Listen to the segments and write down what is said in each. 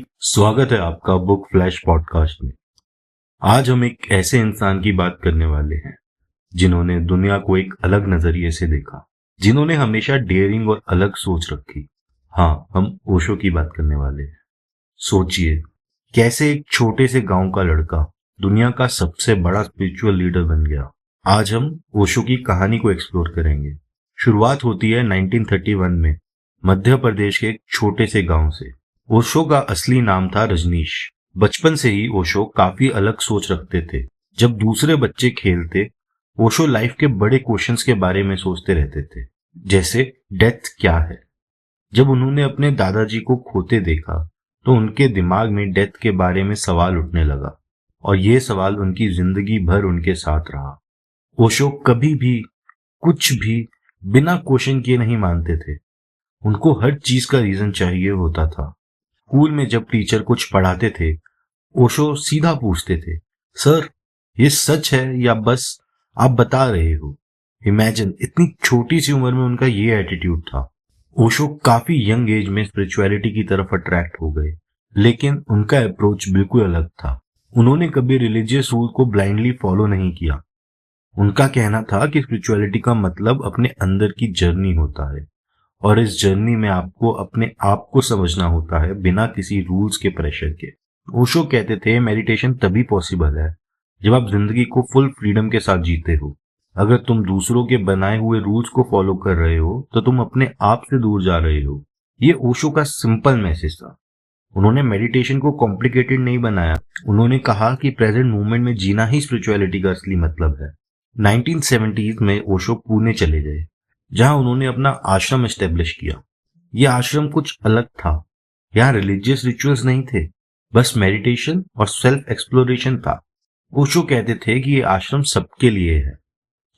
स्वागत है आपका बुक फ्लैश पॉडकास्ट में। आज हम एक ऐसे इंसान की बात करने वाले हैं जिन्होंने दुनिया को एक अलग नजरिए से देखा, जिन्होंने हमेशा डेयरिंग और अलग सोच रखी। हाँ, हम ओशो की बात करने वाले हैं। सोचिए, कैसे एक छोटे से गांव का लड़का दुनिया का सबसे बड़ा स्पिरिचुअल लीडर बन गया। आज हम ओशो की कहानी को एक्सप्लोर करेंगे। शुरुआत होती है 1931 में मध्य प्रदेश के एक छोटे से गांव से। ओशो का असली नाम था रजनीश। बचपन से ही ओशो काफी अलग सोच रखते थे। जब दूसरे बच्चे खेलते, ओशो लाइफ के बड़े क्वेश्चंस के बारे में सोचते रहते थे, जैसे डेथ क्या है। जब उन्होंने अपने दादाजी को खोते देखा तो उनके दिमाग में डेथ के बारे में सवाल उठने लगा, और ये सवाल उनकी जिंदगी भर उनके साथ रहा। ओशो कभी भी कुछ भी बिना क्वेश्चन किए नहीं मानते थे। उनको हर चीज का रीजन चाहिए होता था। स्कूल में जब टीचर कुछ पढ़ाते थे, ओशो सीधा पूछते थे, सर ये सच है या बस आप बता रहे हो। इमेजिन, इतनी छोटी सी उम्र में उनका ये एटीट्यूड था। ओशो काफी यंग एज में स्पिरिचुअलिटी की तरफ अट्रैक्ट हो गए, लेकिन उनका अप्रोच बिल्कुल अलग था। उन्होंने कभी रिलीजियस रूल को ब्लाइंडली फॉलो नहीं किया। उनका कहना था कि स्पिरिचुअलिटी का मतलब अपने अंदर की जर्नी होता है, और इस जर्नी में आपको अपने आप को समझना होता है बिना किसी रूल्स के प्रेशर के। ओशो कहते थे, मेडिटेशन तभी पॉसिबल है जब आप जिंदगी को फुल फ्रीडम के साथ जीते हो। अगर तुम दूसरों के बनाए हुए रूल्स को फॉलो कर रहे हो तो तुम अपने आप से दूर जा रहे हो। ये ओशो का सिंपल मैसेज था। उन्होंने मेडिटेशन को कॉम्प्लिकेटेड नहीं बनाया। उन्होंने कहा कि प्रेजेंट मोमेंट में जीना ही स्पिरिचुअलिटी का असली मतलब है। 1970s में ओशो पुणे चले गए, जहां उन्होंने अपना आश्रम एस्टेब्लिश किया। यह आश्रम कुछ अलग था। यहाँ रिलीजियस रिचुअल्स नहीं थे, बस मेडिटेशन और सेल्फ एक्सप्लोरेशन था। ओशो कहते थे कि ये आश्रम सबके लिए है,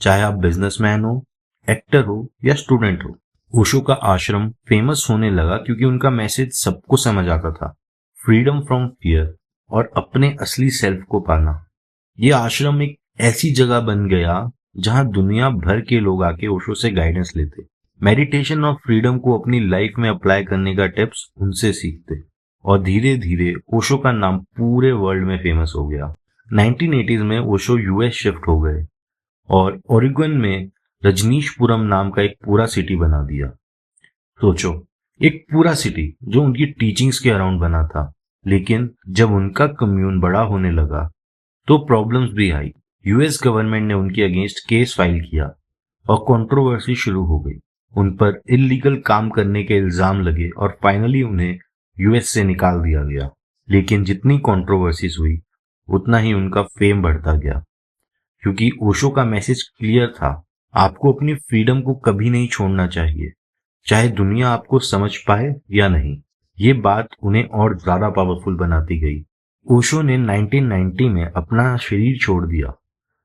चाहे आप बिजनेसमैन हो, एक्टर हो या स्टूडेंट हो। ओशो का आश्रम फेमस होने लगा क्योंकि उनका मैसेज सबको समझ आता था, फ्रीडम फ्रॉम फियर और अपने असली सेल्फ को पाना। यह आश्रम एक ऐसी जगह बन गया जहां दुनिया भर के लोग आके ओशो से गाइडेंस लेते, मेडिटेशन और फ्रीडम को अपनी लाइफ में अप्लाई करने का टिप्स उनसे सीखते, और धीरे धीरे ओशो का नाम पूरे वर्ल्ड में फेमस हो गया। 1980s में ओशो यूएस शिफ्ट हो गए और ओरेगन में रजनीशपुरम नाम का एक पूरा सिटी बना दिया। सोचो, एक पूरा सिटी जो उनकी टीचिंग्स के अराउंड बना था। लेकिन जब उनका कम्यून बड़ा होने लगा तो प्रॉब्लम्स भी आई। यूएस गवर्नमेंट ने उनके अगेंस्ट केस फाइल किया और कंट्रोवर्सी शुरू हो गई। उन पर इलीगल काम करने के इल्जाम लगे और फाइनली उन्हें यूएस से निकाल दिया गया। लेकिन जितनी कंट्रोवर्सीज हुई, उतना ही उनका फेम बढ़ता गया, क्योंकि ओशो का मैसेज क्लियर था, आपको अपनी फ्रीडम को कभी नहीं छोड़ना चाहिए, चाहे दुनिया आपको समझ पाए या नहीं। ये बात उन्हें और ज्यादा पावरफुल बनाती गई। ओशो ने 1990 में अपना शरीर छोड़ दिया,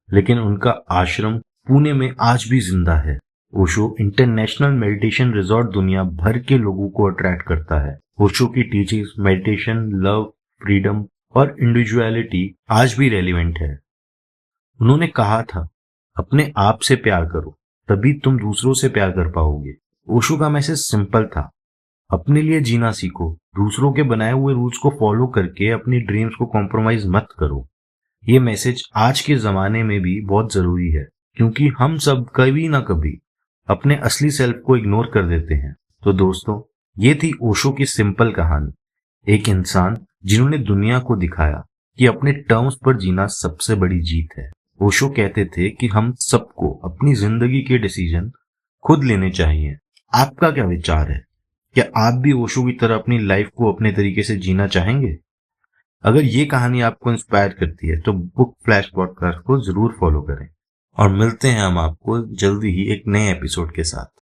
लेकिन उनका आश्रम पुणे में आज भी जिंदा है। ओशो इंटरनेशनल मेडिटेशन रिजॉर्ट दुनिया भर के लोगों को अट्रैक्ट करता है। ओशो की टीचिंग्स मेडिटेशन, लव, फ्रीडम और इंडिविजुअलिटी आज भी रेलिवेंट है। उन्होंने कहा था, अपने आप से प्यार करो, तभी तुम दूसरों से प्यार कर पाओगे। ओशो का मैसेज सिंपल था, अपने लिए जीना सीखो, दूसरों के बनाए हुए रूल्स को फॉलो करके अपनी ड्रीम्स को कॉम्प्रोमाइज मत करो। ये मैसेज आज के जमाने में भी बहुत जरूरी है, क्योंकि हम सब कभी ना कभी अपने असली सेल्फ को इग्नोर कर देते हैं। तो दोस्तों, ये थी ओशो की सिंपल कहानी। एक इंसान जिन्होंने दुनिया को दिखाया कि अपने टर्म्स पर जीना सबसे बड़ी जीत है। ओशो कहते थे कि हम सबको अपनी जिंदगी के डिसीजन खुद लेने चाहिए। आपका क्या विचार है? क्या आप भी ओशो की तरह अपनी लाइफ को अपने तरीके से जीना चाहेंगे? अगर ये कहानी आपको इंस्पायर करती है तो बुक फ्लैश पॉडकास्ट को जरूर फॉलो करें, और मिलते हैं हम आपको जल्दी ही एक नए एपिसोड के साथ।